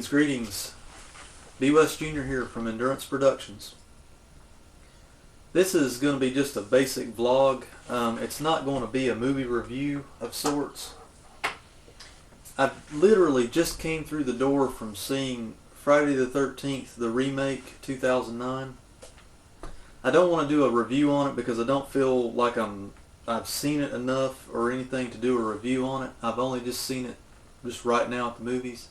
Greetings. B. West Jr. here from Endurance Productions. This is going to be just a basic vlog. It's not going to be a movie review of sorts. I literally just came through the door from seeing Friday the 13th, the remake, 2009. I don't want to do a review on it because I don't feel like I've seen it enough or anything to do a review on it. I've only just seen it just right now at the movies.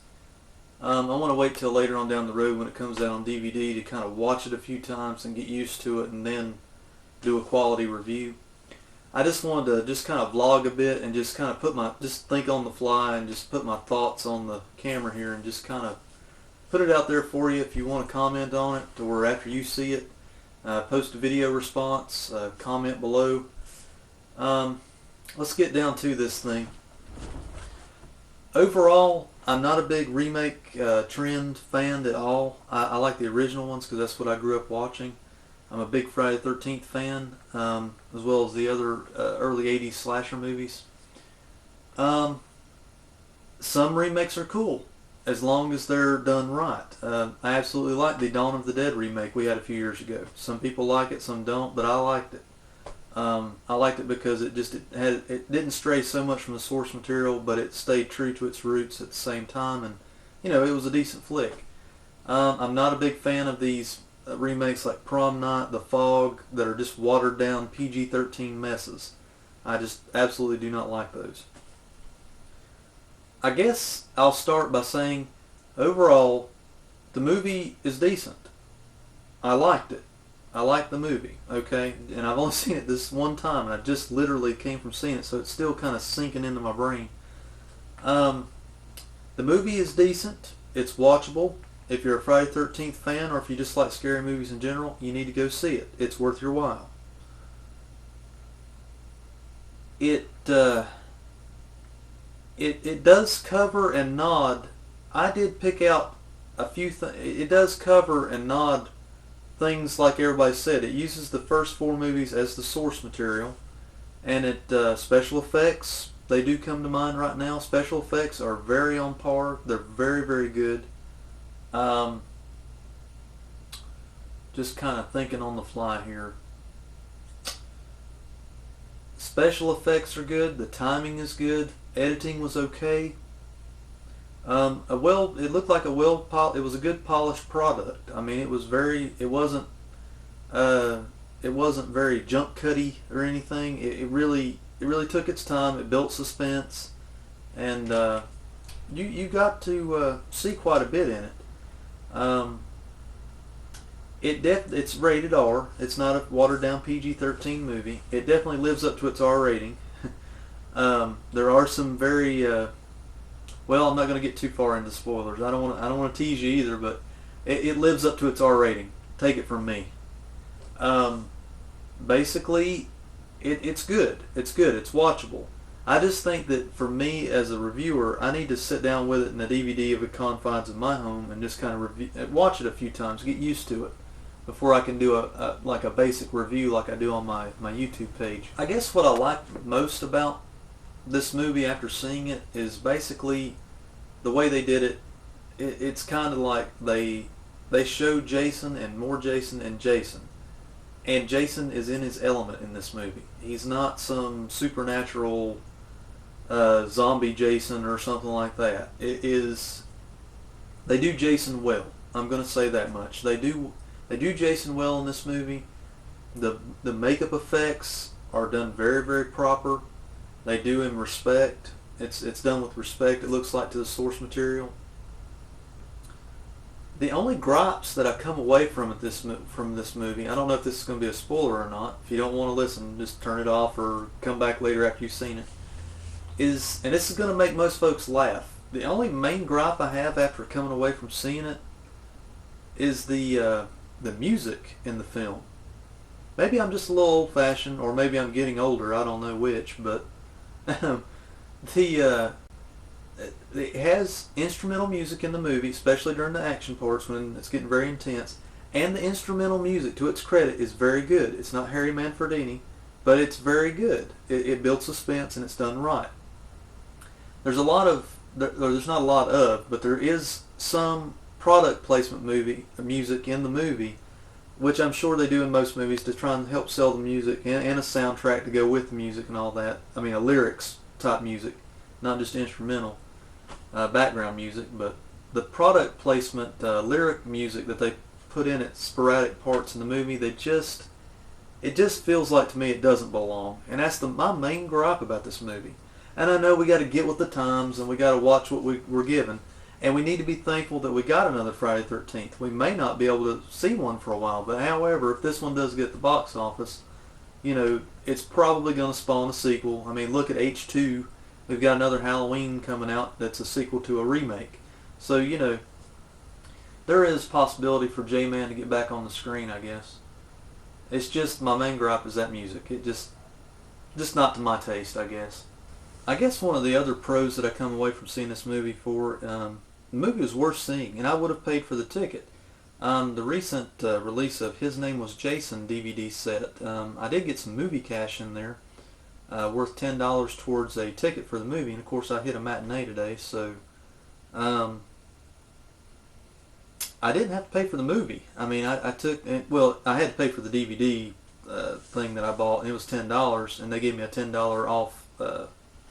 I want to wait till later on down the road when it comes out on DVD to kind of watch it a few times and get used to it and then do a quality review. I just wanted to kind of vlog a bit and just kind of just think on the fly and just put my thoughts on the camera here and just kind of put it out there for you if you want to comment on it, to where after you see it, post a video response, comment below. Let's get down to this thing. Overall, I'm not a big remake trend fan at all. I like the original ones because that's what I grew up watching. I'm a big Friday the 13th fan, as well as the other early 80s slasher movies. Some remakes are cool, as long as they're done right. I absolutely like the Dawn of the Dead remake we had a few years ago. Some people like it, some don't, but I liked it. I liked it because it didn't stray so much from the source material, but it stayed true to its roots at the same time, and it was a decent flick. I'm not a big fan of these remakes like Prom Night, The Fog, that are just watered down PG-13 messes. I just absolutely do not like those. I guess I'll start by saying, overall, the movie is decent. I liked it. I like the movie, okay? And I've only seen it this one time, and I just literally came from seeing it, so it's still kind of sinking into my brain. The movie is decent. It's watchable. If you're a Friday the 13th fan, or if you just like scary movies in general, you need to go see it. It's worth your while. It does cover and nod. I did pick out a few things. It does cover and nod things like everybody said. It uses the first 4 movies as the source material, and special effects, they do come to mind right now. Special effects are very on par. They're very, very good. Just kind of thinking on the fly here. Special effects are good. The timing is good. Editing was okay. It looked like it was a good polished product. I mean, it wasn't very jump cutty or anything. It really took its time. It built suspense, and you got to see quite a bit in it. It's rated R. It's not a watered down PG-13 movie. It definitely lives up to its R rating. There are some very well, I'm not going to get too far into spoilers. I don't want to tease you either, but it lives up to its R rating. Take it from me. Basically, it's good. It's good. It's watchable. I just think that for me as a reviewer, I need to sit down with it in the DVD of the confines of my home and just kind of watch it a few times, get used to it, before I can do a basic review like I do on my YouTube page. I guess what I like most about this movie after seeing it is basically the way they did it. It's kind of like they show Jason and more Jason and Jason. And Jason is in his element in this movie. He's not some supernatural zombie Jason or something like that. They do Jason well. I'm going to say that much. They do Jason well in this movie. The makeup effects are done very, very proper. They do in respect. It's done with respect, it looks like, to the source material. The only gripes that I come away from this movie, I don't know if this is going to be a spoiler or not. If you don't want to listen, just turn it off or come back later after you've seen it. And this is going to make most folks laugh. The only main gripe I have after coming away from seeing it is the music in the film. Maybe I'm just a little old-fashioned, or maybe I'm getting older. I don't know which, but it has instrumental music in the movie, especially during the action parts when it's getting very intense. And the instrumental music, to its credit, is very good. It's not Harry Manfredini, but it's very good. It builds suspense and it's done right. There's not a lot of, but there is some product placement music in the movie, which I'm sure they do in most movies to try and help sell the music, and a soundtrack to go with the music and all that. I mean, a lyrics type music, not just instrumental background music, but the product placement lyric music that they put in at sporadic parts in the movie, it just feels like to me it doesn't belong. And that's my main gripe about this movie. And I know we got to get with the times and we got to watch what we're given. And we need to be thankful that we got another Friday the 13th. We may not be able to see one for a while, but however, if this one does get the box office, you know, it's probably going to spawn a sequel. I mean, look at H2. We've got another Halloween coming out that's a sequel to a remake. So, you know, there is possibility for J-Man to get back on the screen, I guess. It's just, my main gripe is that music. It just not to my taste, I guess. I guess one of the other pros that I come away from seeing this movie for, the movie was worth seeing, and I would have paid for the ticket. The recent release of His Name Was Jason DVD set, I did get some movie cash in there, worth $10 towards a ticket for the movie, and of course I hit a matinee today, so I didn't have to pay for the movie. I mean, I had to pay for the DVD thing that I bought, and it was $10, and they gave me a $10 off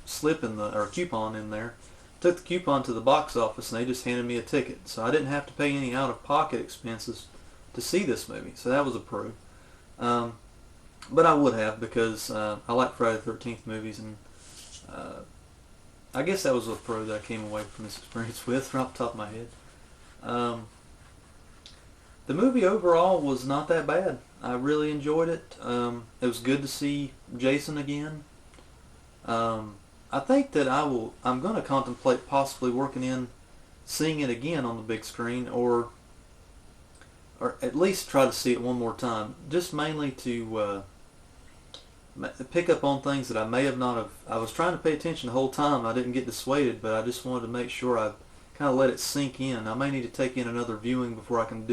slip or coupon in there. Took the coupon to the box office, and they just handed me a ticket, so I didn't have to pay any out-of-pocket expenses to see this movie. So that was a pro. But I would have, because I like Friday the 13th movies, and I guess that was a pro that I came away from this experience with, right off the top of my head. The movie overall was not that bad. I really enjoyed it. It was good to see Jason again. I think that I'm going to contemplate possibly seeing it again on the big screen, or at least try to see it one more time, just mainly to pick up on things that I may have not have. I was trying to pay attention the whole time. I didn't get dissuaded, but I just wanted to make sure I kind of let it sink in. I may need to take in another viewing before I can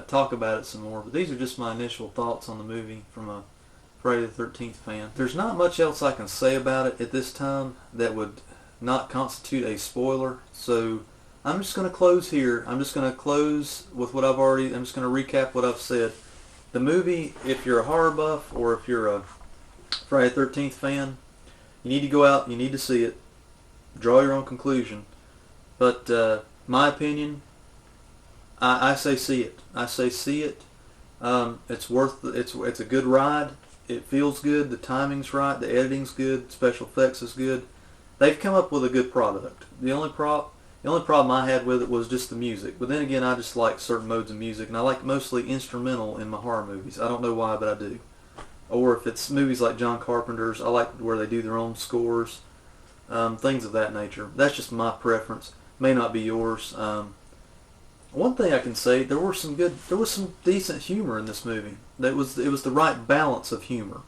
talk about it some more, but these are just my initial thoughts on the movie from a Friday the 13th fan. There's not much else I can say about it at this time that would not constitute a spoiler, so I'm just going to close here. I'm just going to close with what I'm just going to recap what I've said. The movie, if you're a horror buff or if you're a Friday the 13th fan, you need to go out, you need to see it, draw your own conclusion. But my opinion, I say see it. I say see it. It's a good ride. It feels good. The timing's right. The editing's good. Special effects is good. They've come up with a good product. The only problem I had with it was just the music. But then again, I just like certain modes of music, and I like mostly instrumental in my horror movies. I don't know why, but I do. Or if it's movies like John Carpenter's, I like where they do their own scores, things of that nature. That's just my preference. May not be yours. One thing I can say, there was some decent humor in this movie. It was the right balance of humor.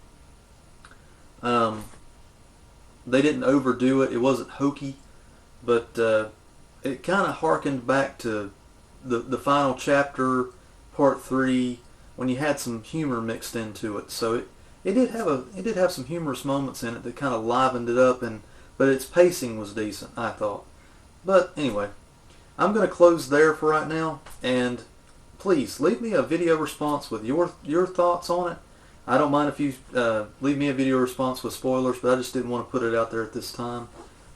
They didn't overdo it. It wasn't hokey, but it kind of harkened back to the final chapter, part 3, when you had some humor mixed into it. So it did have some humorous moments in it that kind of livened it up, but its pacing was decent, I thought. But anyway, I'm going to close there for right now, and please leave me a video response with your thoughts on it. I don't mind if you leave me a video response with spoilers, but I just didn't want to put it out there at this time.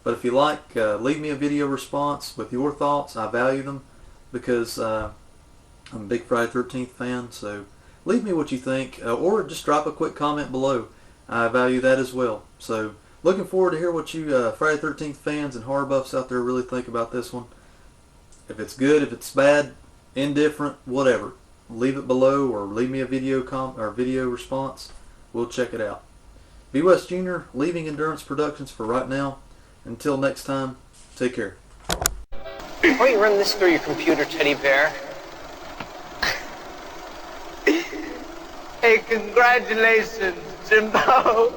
But if you like, leave me a video response with your thoughts. I value them because I'm a big Friday the 13th fan, so leave me what you think, or just drop a quick comment below. I value that as well. So looking forward to hear what you Friday the 13th fans and horror buffs out there really think about this one. If it's good, if it's bad, indifferent, whatever, leave it below or leave me a video response. We'll check it out. B. West Jr. leaving Endurance Productions for right now. Until next time, take care. Why don't you run this through your computer, teddy bear? Hey, congratulations, Jimbo.